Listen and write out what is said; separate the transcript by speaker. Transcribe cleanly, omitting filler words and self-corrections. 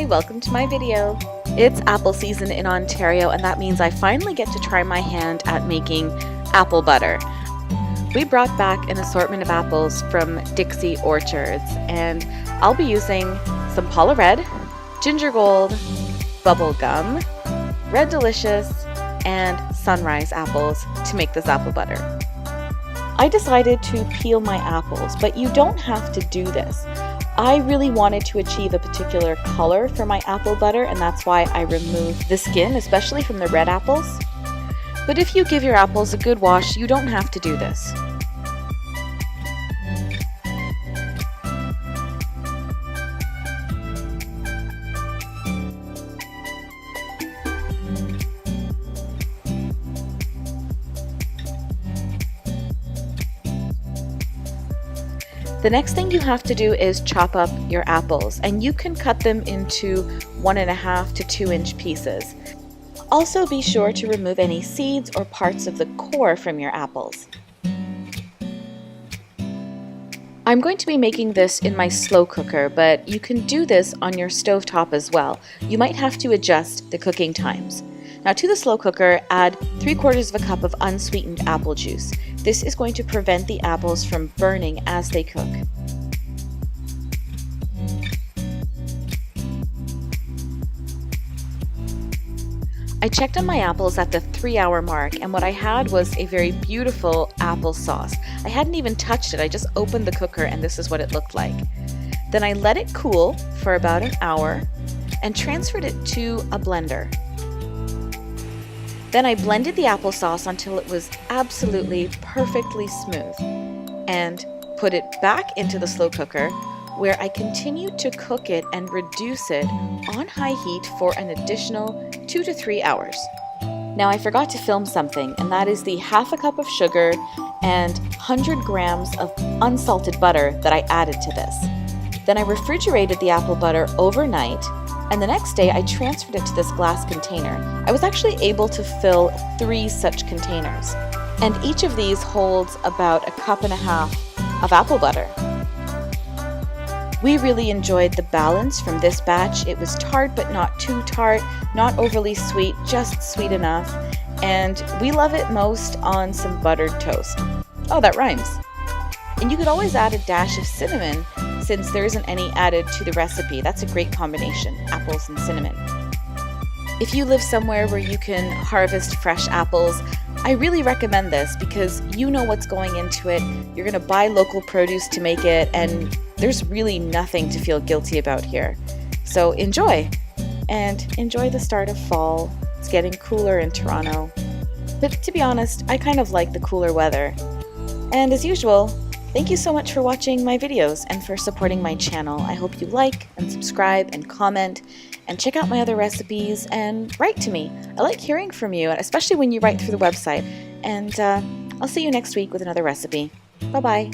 Speaker 1: welcome to my video. It's apple season in Ontario, and that means I finally get to try my hand at making apple butter. We brought back an assortment of apples from Dixie Orchards, and I'll be using some Paula Red, Ginger Gold, Bubble Gum, Red Delicious, and Sunrise apples to make this apple butter. I decided to peel my apples, but you don't have to do this. I really wanted to achieve a particular color for my apple butter, and that's why I removed the skin, especially from the red apples. But if you give your apples a good wash, you don't have to do this. The next thing you have to do is chop up your apples, and you can cut them into 1.5 to 2 inch pieces. Also be sure to remove any seeds or parts of the core from your apples. I'm going to be making this in my slow cooker, but you can do this on your stovetop as well. You might have to adjust the cooking times. Now to the slow cooker, add 3/4 of a cup of unsweetened apple juice. This is going to prevent the apples from burning as they cook. I checked on my apples at the 3-hour mark, and what I had was a very beautiful apple sauce. I hadn't even touched it, I just opened the cooker and this is what it looked like. Then I let it cool for about an hour and transferred it to a blender. Then I blended the applesauce until it was absolutely perfectly smooth and put it back into the slow cooker, where I continued to cook it and reduce it on high heat for an additional 2 to 3 hours. Now I forgot to film something, and that is the 1/2 cup of sugar and 100 grams of unsalted butter that I added to this. Then I refrigerated the apple butter overnight, and the next day I transferred it to this glass container. I was actually able to fill 3 such containers, and each of these holds about 1.5 cups of apple butter. We really enjoyed the balance from this batch. It was tart but not too tart, not overly sweet, just sweet enough, and we love it most on some buttered toast. Oh, that rhymes. And you could always add a dash of cinnamon since there isn't any added to the recipe. That's a great combination, apples and cinnamon. If you live somewhere where you can harvest fresh apples, I really recommend this because you know what's going into it. You're going to buy local produce to make it, and there's really nothing to feel guilty about here. So enjoy, and enjoy the start of fall. It's getting cooler in Toronto. But to be honest, I kind of like the cooler weather. And as usual, thank you so much for watching my videos and for supporting my channel. I hope you like and subscribe and comment and check out my other recipes and write to me. I like hearing from you, especially when you write through the website. And I'll see you next week with another recipe. Bye-bye.